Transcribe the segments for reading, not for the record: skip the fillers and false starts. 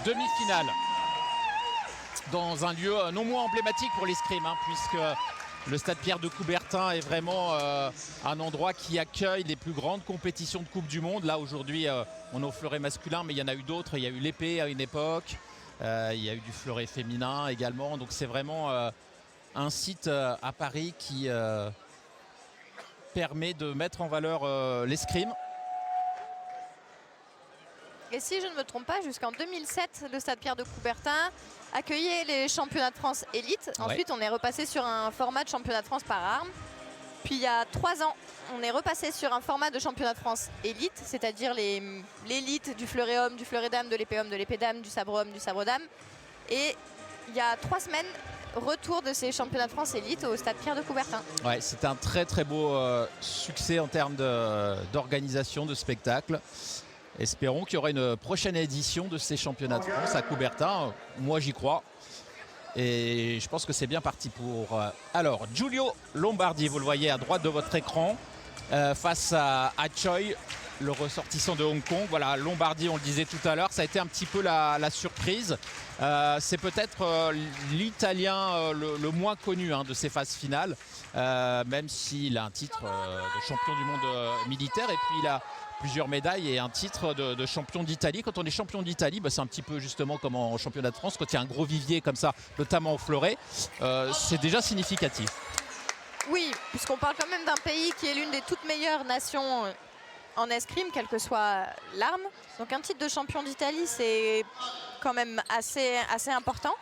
demi-finale dans un lieu non moins emblématique pour l'escrime, puisque le stade Pierre de Coubertin est vraiment un endroit qui accueille les plus grandes compétitions de Coupe du Monde. Là aujourd'hui on est au fleuret masculin, mais il y en a eu d'autres. Il y a eu l'épée à une époque, il y a eu du fleuret féminin également. Donc c'est vraiment un site à Paris qui permet de mettre en valeur l'escrime. Et si je ne me trompe pas, jusqu'en 2007, le stade Pierre de Coubertin accueillait les championnats de France élite. Ensuite, on est repassé sur un format de championnat de France par armes. Puis il y a 3 ans, on est repassé sur un format de championnat de France élite, c'est-à-dire l'élite du fleuret homme, du fleuret dame, de l'épée dame, du sabre homme, du sabre dame. Et il y a 3 semaines, retour de ces championnats de France élite au stade Pierre de Coubertin. Ouais, c'est un très très beau succès en termes d'organisation de spectacle. Espérons qu'il y aura une prochaine édition de ces championnats de France à Coubertin. Moi, j'y crois. Et je pense que c'est bien parti pour... Alors, Giulio Lombardi, vous le voyez à droite de votre écran, face à Choi, le ressortissant de Hong Kong. Voilà, Lombardi, on le disait tout à l'heure, ça a été un petit peu la surprise. C'est peut-être l'Italien le moins connu de ces phases finales, même s'il a un titre de champion du monde militaire. Et puis, il a plusieurs médailles et un titre de champion d'Italie. Quand on est champion d'Italie, c'est un petit peu justement comme en championnat de France, quand il y a un gros vivier comme ça, notamment au fleuret, c'est déjà significatif. Oui, puisqu'on parle quand même d'un pays qui est l'une des toutes meilleures nations en escrime, quelle que soit l'arme. Donc un titre de champion d'Italie, c'est quand même assez important.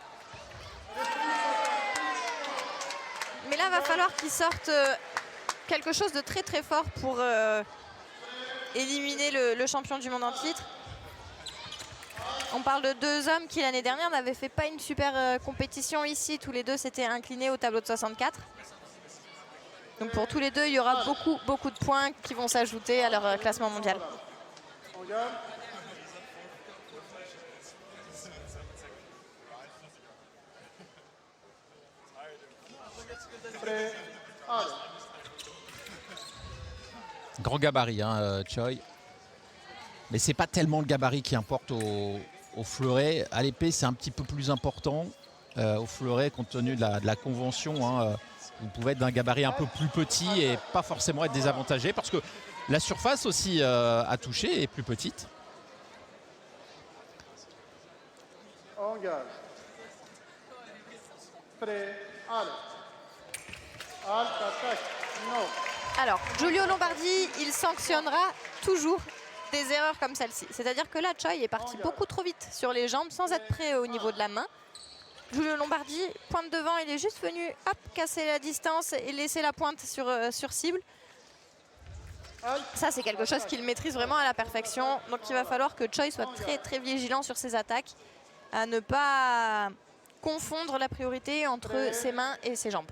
Mais là, il va falloir qu'ils sortent quelque chose de très très fort pour éliminer le champion du monde en titre. On parle de 2 hommes qui l'année dernière n'avaient fait pas une super compétition ici. Tous les deux s'étaient inclinés au tableau de 64. Donc pour tous les deux, il y aura beaucoup de points qui vont s'ajouter à leur classement mondial. Grand gabarit, Choi. Mais c'est pas tellement le gabarit qui importe au fleuret. À l'épée, c'est un petit peu plus important. Au fleuret, compte tenu de la convention, vous pouvez être d'un gabarit un peu plus petit et pas forcément être désavantagé, parce que la surface aussi à toucher est plus petite. Engage. Prêt, allez. Alt, attaque, non. Alors, Giulio Lombardi, il sanctionnera toujours des erreurs comme celle-ci. C'est-à-dire que là, Choi est parti beaucoup trop vite sur les jambes sans être prêt au niveau de la main. Giulio Lombardi, pointe devant, il est juste venu casser la distance et laisser la pointe sur cible. Ça, c'est quelque chose qu'il maîtrise vraiment à la perfection. Donc, il va falloir que Choi soit très très vigilant sur ses attaques, à ne pas confondre la priorité entre ses mains et ses jambes.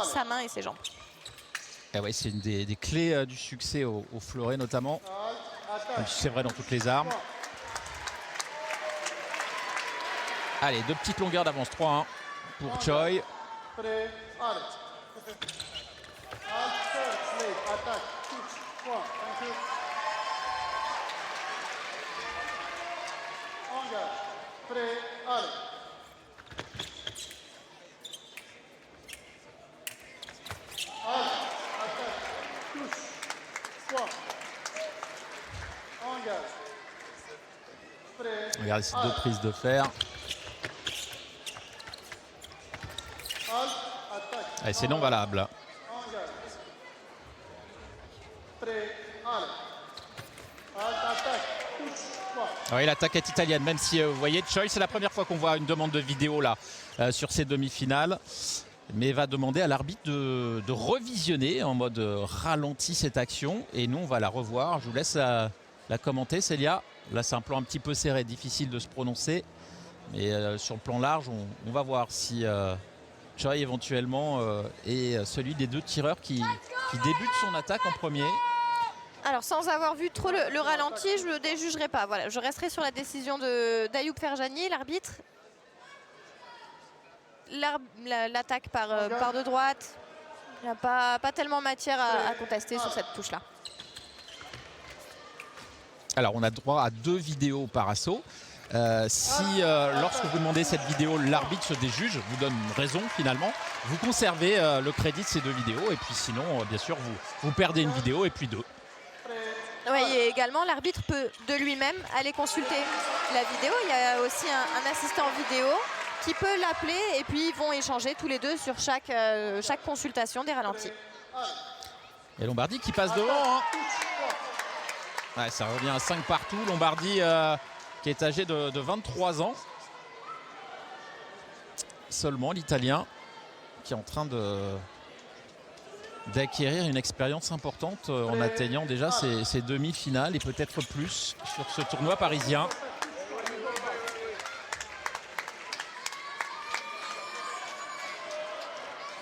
Sa main et ses jambes. Et ouais, c'est une des clés du succès au fleuret notamment. C'est vrai dans toutes les armes. Allez, 2 petites longueurs d'avance, 3-1 pour Choi. Regardez ces 2 prises de fer. Allez, c'est non valable. Oui, l'attaque est italienne, même si vous voyez, Choi, c'est la première fois qu'on voit une demande de vidéo là sur ces demi-finales. Mais va demander à l'arbitre de revisionner en mode ralenti cette action. Et nous, on va la revoir. Je vous laisse la commenter, Célia. Là, c'est un plan un petit peu serré, difficile de se prononcer. Mais sur le plan large, on va voir si Choi éventuellement est celui des 2 tireurs qui débute son attaque en premier. Alors, sans avoir vu trop le ralenti, je ne le déjugerai pas. Voilà, je resterai sur la décision d'Ayoub Ferjani, l'arbitre. L'attaque par de droite, il n'y a pas tellement matière à contester sur cette touche-là. Alors, on a droit à 2 vidéos par assaut. Si lorsque vous demandez cette vidéo, l'arbitre se déjuge, vous donne raison finalement, vous conservez le crédit de ces 2 vidéos et puis sinon, bien sûr, vous perdez une vidéo et puis 2. Oui, et également, l'arbitre peut de lui-même aller consulter la vidéo. Il y a aussi un assistant vidéo qui peut l'appeler et puis ils vont échanger tous les deux sur chaque consultation des ralentis. Et Lombardi qui passe devant. Hein. Ouais, ça revient à 5 partout. Lombardi qui est âgé de 23 ans. Seulement l'Italien qui est en train d'acquérir une expérience importante en atteignant déjà ses demi-finales et peut-être plus sur ce tournoi parisien.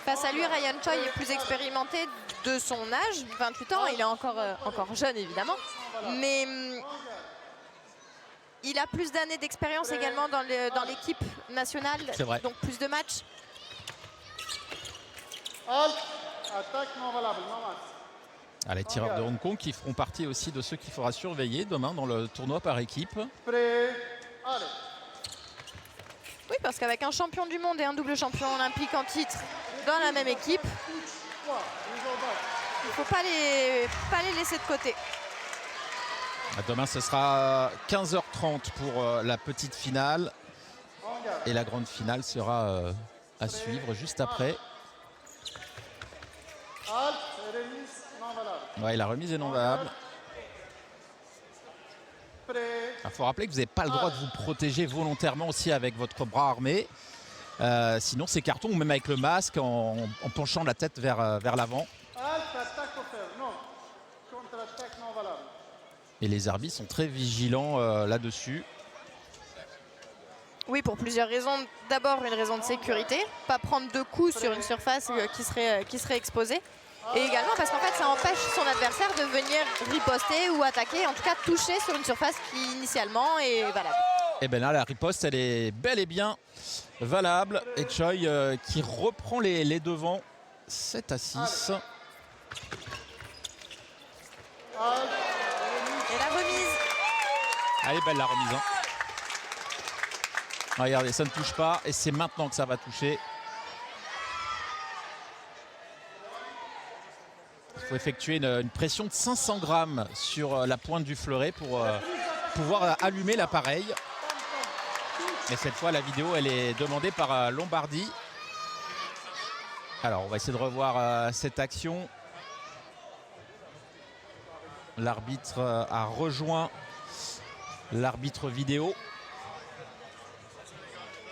Face à lui, Ryan Choi est plus expérimenté de son âge, 28 ans, il est encore jeune évidemment, mais il a plus d'années d'expérience également dans l'équipe nationale, donc plus de matchs. Attaque non valable, non match. Les tireurs de Hong Kong qui feront partie aussi de ceux qu'il faudra surveiller demain dans le tournoi par équipe. Prêt, allez. Oui, parce qu'avec un champion du monde et un double champion olympique en titre dans la même équipe, il ne faut pas les laisser de côté. Demain, ce sera 15h30 pour la petite finale. Et la grande finale sera à suivre juste après. Ouais, la remise est non valable. Il faut rappeler que vous n'avez pas le droit de vous protéger volontairement aussi avec votre bras armé. Sinon, c'est carton, ou même avec le masque, en penchant la tête vers l'avant. Et les arbitres sont très vigilants là-dessus. Oui, pour plusieurs raisons. D'abord, une raison de sécurité. Pas prendre de coups sur une surface qui serait exposée. Et également parce qu'en fait, ça empêche son adversaire de venir riposter ou attaquer, en tout cas toucher sur une surface qui initialement est valable. Et bien là, la riposte, elle est bel et bien valable. Et Choi qui reprend les devants, 7-6. Et la remise. Elle est belle la remise. Hein. Regardez, ça ne touche pas et c'est maintenant que ça va toucher. Il faut effectuer une pression de 500 grammes sur la pointe du fleuret pour pouvoir allumer l'appareil. Mais cette fois, la vidéo, elle est demandée par Lombardi. Alors, on va essayer de revoir cette action. L'arbitre a rejoint l'arbitre vidéo.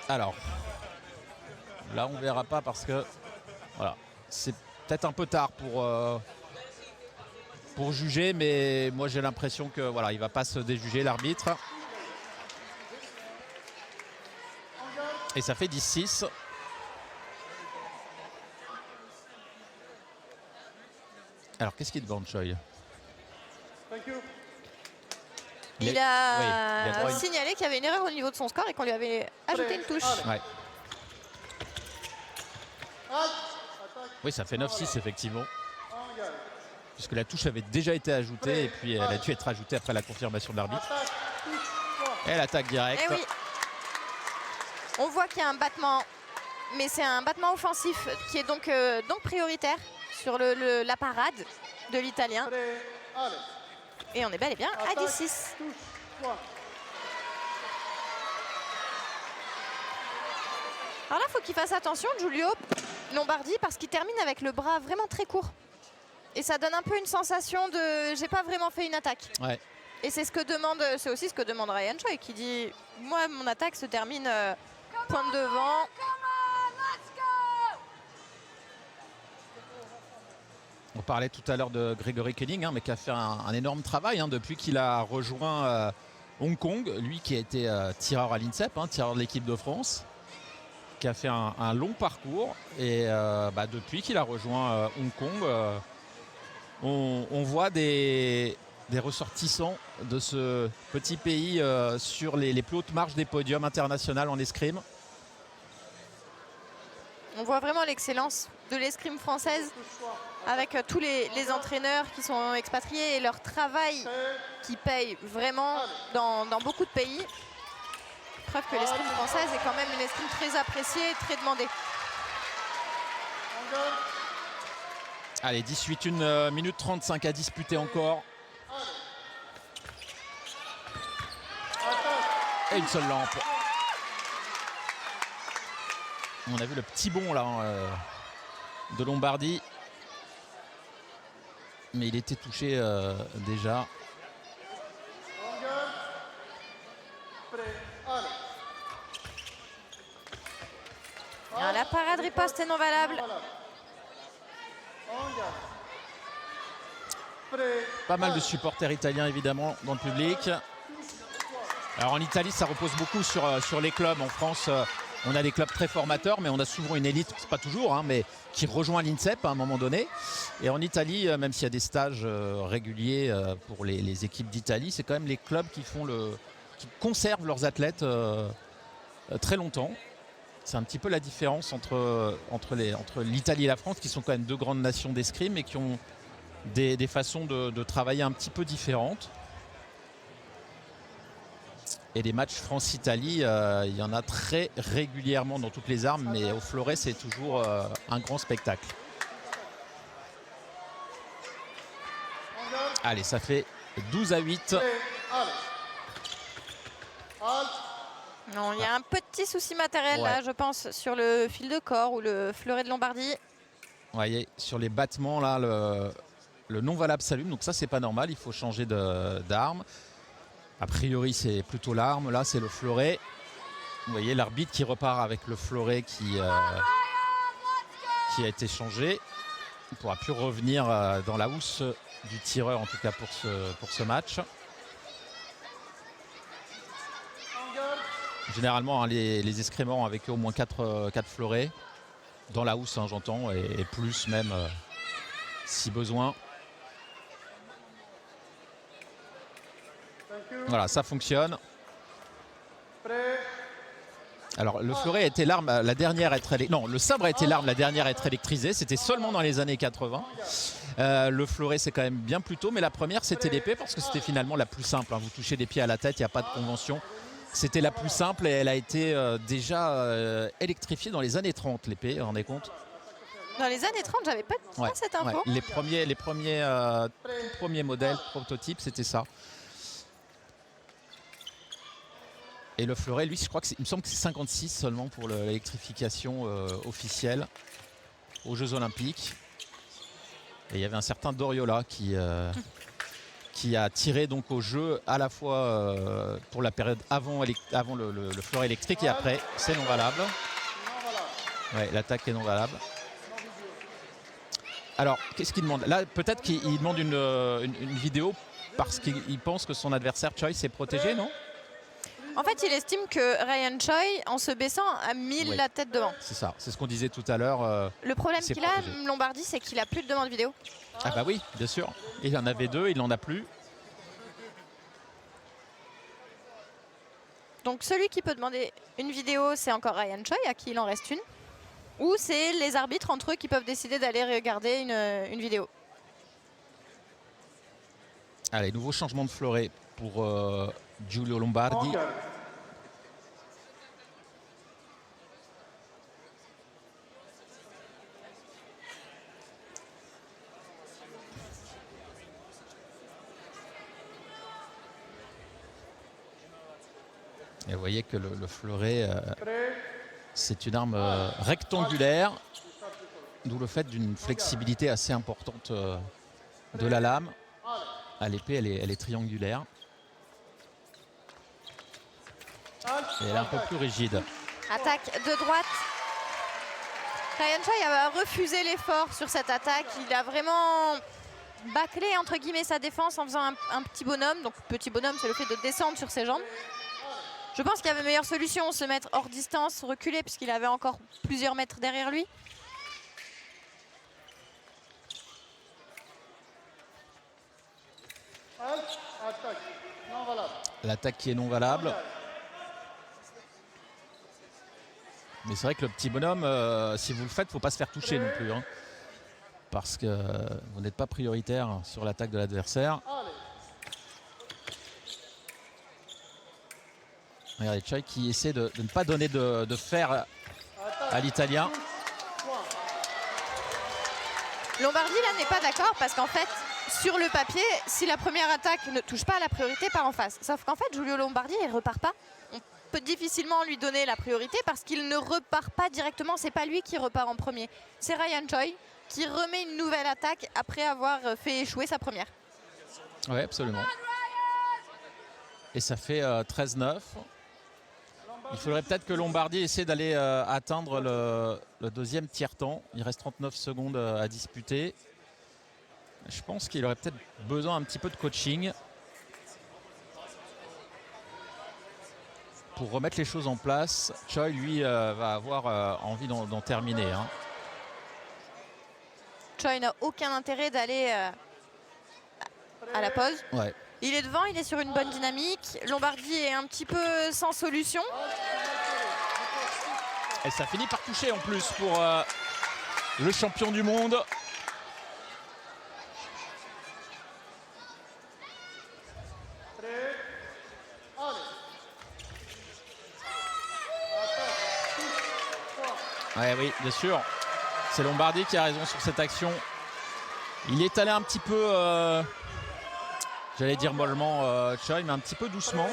Alors, là, on ne verra pas parce que voilà, c'est peut-être un peu tard pour juger, mais moi j'ai l'impression que voilà, il va pas se déjuger l'arbitre. Et ça fait 10-6. Alors qu'est-ce qu'il demande, Choi? Il a signalé qu'il y avait une erreur au niveau de son score et qu'on lui avait ajouté une touche. Ouais. Oui, ça fait 9-6 effectivement. Puisque la touche avait déjà été ajoutée et puis elle a dû être ajoutée après la confirmation de l'arbitre. Et l'attaque directe. Eh oui. On voit qu'il y a un battement, mais c'est un battement offensif qui est donc prioritaire sur la parade de l'Italien. Et on est bel et bien à 10-6. Alors là, il faut qu'il fasse attention, Giulio Lombardi, parce qu'il termine avec le bras vraiment très court. Et ça donne un peu une sensation de j'ai pas vraiment fait une attaque. Ouais. Et c'est aussi ce que demande Ryan Choi, qui dit moi mon attaque se termine pointe devant. On parlait tout à l'heure de Gregory Koenig, mais qui a fait un énorme travail depuis qu'il a rejoint Hong Kong. Lui qui a été tireur à l'INSEP, tireur de l'équipe de France, qui a fait un long parcours. Et depuis qu'il a rejoint Hong Kong, on voit des ressortissants de ce petit pays sur les plus hautes marches des podiums internationaux en escrime. On voit vraiment l'excellence de l'escrime française avec tous les entraîneurs qui sont expatriés et leur travail qui paye vraiment dans beaucoup de pays. Preuve que l'escrime française est quand même une escrime très appréciée et très demandée. Allez, 1 minute 35 à disputer encore. Et une seule lampe. On a vu le petit bond là de Lombardi. Mais il était touché déjà. Alors, la parade riposte est non valable. Pas mal de supporters italiens évidemment dans le public. Alors en Italie ça repose beaucoup sur les clubs. En France on a des clubs très formateurs mais on a souvent une élite, c'est pas toujours hein, mais qui rejoint l'INSEP à un moment donné. Et en Italie même s'il y a des stages réguliers pour les équipes d'Italie, c'est quand même les clubs qui conservent leurs athlètes très longtemps. C'est un petit peu la différence entre l'Italie et la France qui sont quand même deux grandes nations d'escrime et qui ont des façons de travailler un petit peu différentes. Et les matchs France-Italie, il y en a très régulièrement dans toutes les armes, mais au fleuret, c'est toujours un grand spectacle. Allez, ça fait 12-8. Non, il y a un petit souci matériel là, je pense, sur le fil de corps ou le fleuret de Lombardie. Vous voyez, sur les battements, là, le non valable s'allume, donc ça, c'est pas normal, il faut changer d'arme. A priori, c'est plutôt l'arme. Là, c'est le fleuret. Vous voyez l'arbitre qui repart avec le fleuret qui a été changé. Il ne pourra plus revenir dans la housse du tireur, en tout cas pour ce match. Généralement, hein, les escrimeurs ont avec eux au moins 4 fleurets. Dans la housse, hein, j'entends, et plus même si besoin. Voilà, ça fonctionne. Alors le fleuret a été l'arme la dernière à être le sabre a été l'arme la dernière à être électrisée. C'était seulement dans les années 80. Le fleuret c'est quand même bien plus tôt, mais la première c'était l'épée parce que c'était finalement la plus simple. Hein. Vous touchez des pieds à la tête, il n'y a pas de convention. C'était la plus simple et elle a été déjà électrifiée dans les années 30, l'épée, vous vous rendez compte? Dans les années 30, j'avais pas cette info. Les premiers modèles, prototypes, c'était ça. Et le fleuret, lui, je crois il me semble que c'est 56 seulement pour l'électrification officielle aux Jeux Olympiques. Et il y avait un certain Doriola qui a tiré donc au jeu à la fois pour la période avant le fleuret électrique et après. C'est non valable. Ouais, l'attaque est non valable. Alors, qu'est-ce qu'il demande? Là, peut-être qu'il demande une vidéo parce qu'il pense que son adversaire Choi s'est protégé, non? En fait, il estime que Ryan Choi, en se baissant, a mis la tête devant. C'est ça, c'est ce qu'on disait tout à l'heure. Le problème qu'il a, Lombardi, c'est qu'il n'a plus de demande vidéo. Ah bah oui, bien sûr. Il en avait 2, il n'en a plus. Donc celui qui peut demander une vidéo, c'est encore Ryan Choi, à qui il en reste une. Ou c'est les arbitres entre eux qui peuvent décider d'aller regarder une vidéo. Allez, nouveau changement de fleuret pour Giulio Lombardi. Et vous voyez que le fleuret, c'est une arme rectangulaire, d'où le fait d'une flexibilité assez importante de la lame. À l'épée, elle est triangulaire. Et elle est un peu plus rigide. Attaque de droite. Ryan Choi a refusé l'effort sur cette attaque. Il a vraiment bâclé entre guillemets sa défense en faisant un petit bonhomme. Donc petit bonhomme, c'est le fait de descendre sur ses jambes. Je pense qu'il y avait meilleure solution, se mettre hors distance, reculer, puisqu'il avait encore plusieurs mètres derrière lui. L'attaque qui est non valable. Mais c'est vrai que le petit bonhomme, si vous le faites, il ne faut pas se faire toucher non plus. Hein, parce que vous n'êtes pas prioritaire sur l'attaque de l'adversaire. Regardez Choi qui essaie de ne pas donner de fer à l'Italien. Lombardi là n'est pas d'accord parce qu'en fait, sur le papier, si la première attaque ne touche pas, la priorité part en face. Sauf qu'en fait, Giulio Lombardi, il repart pas. On peut difficilement lui donner la priorité parce qu'il ne repart pas directement. C'est pas lui qui repart en premier. C'est Ryan Choi qui remet une nouvelle attaque après avoir fait échouer sa première. Oui, absolument. Et ça fait 13-9. Il faudrait peut-être que Lombardi essaie d'aller atteindre le deuxième tiers-temps. Il reste 39 secondes à disputer. Je pense qu'il aurait peut-être besoin un petit peu de coaching pour remettre les choses en place. Choi, lui, va avoir envie d'en terminer. Hein. Choi n'a aucun intérêt d'aller à la pause. Ouais. Il est devant, il est sur une bonne dynamique. Lombardi est un petit peu sans solution. Et ça finit par toucher en plus pour le champion du monde. Ouais, oui, bien sûr. C'est Lombardi qui a raison sur cette action. Il est allé un petit peu, j'allais dire mollement, Choi, mais un petit peu doucement.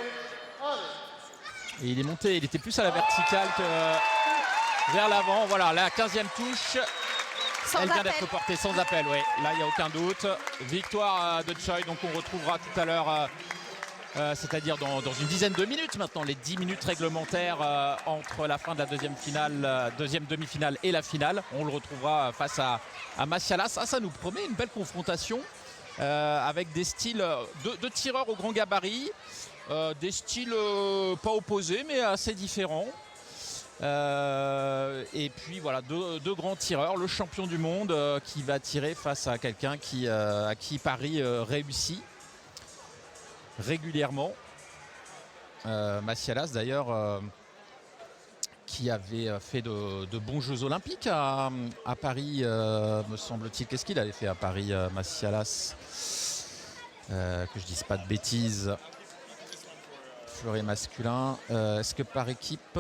Et il est monté, il était plus à la verticale que vers l'avant. Voilà, la 15e touche. Elle vient d'être portée sans appel, oui. Là, il n'y a aucun doute. Victoire de Choi, donc on retrouvera tout à l'heure, c'est-à-dire dans une dizaine de minutes maintenant, les 10 minutes réglementaires entre la fin de la deuxième demi-finale et la finale. On le retrouvera face à Massialas. Ça nous promet une belle confrontation avec des styles de tireurs au grand gabarit, des styles pas opposés mais assez différents. Et puis voilà, deux grands tireurs, le champion du monde qui va tirer face à quelqu'un à qui Paris réussit régulièrement. Massialas d'ailleurs qui avait fait de bons Jeux Olympiques à Paris, me semble-t-il. Qu'est-ce qu'il avait fait à Paris, Massialas, que je dise pas de bêtises. Fleuret masculin, est-ce que par équipe?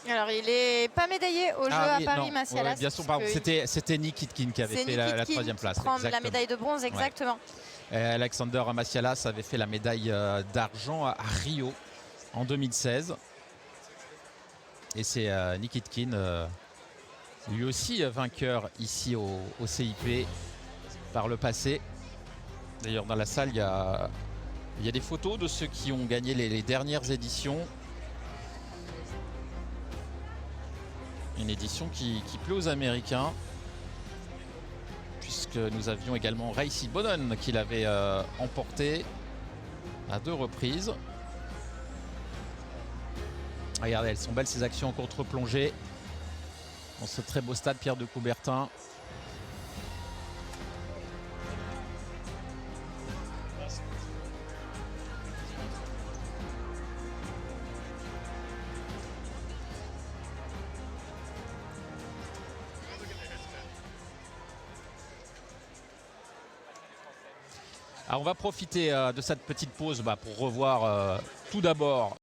Alors, il n'est pas médaillé aux Jeux à Paris, Massialas. Ouais, bien sûr, c'était Nikitkin qui avait fait la 3e place. Prendre la médaille de bronze, exactement. Ouais. Alexander Massialas avait fait la médaille d'argent à Rio en 2016. Et c'est Nikitkin, lui aussi vainqueur ici au CIP par le passé. D'ailleurs, dans la salle, il y a des photos de ceux qui ont gagné les dernières éditions. Une édition qui plaît aux Américains, puisque nous avions également Reisi Bonon qui l'avait emporté à 2 reprises. Regardez, elles sont belles ces actions en contre-plongée dans ce très beau stade Pierre de Coubertin. Alors on va profiter de cette petite pause pour revoir tout d'abord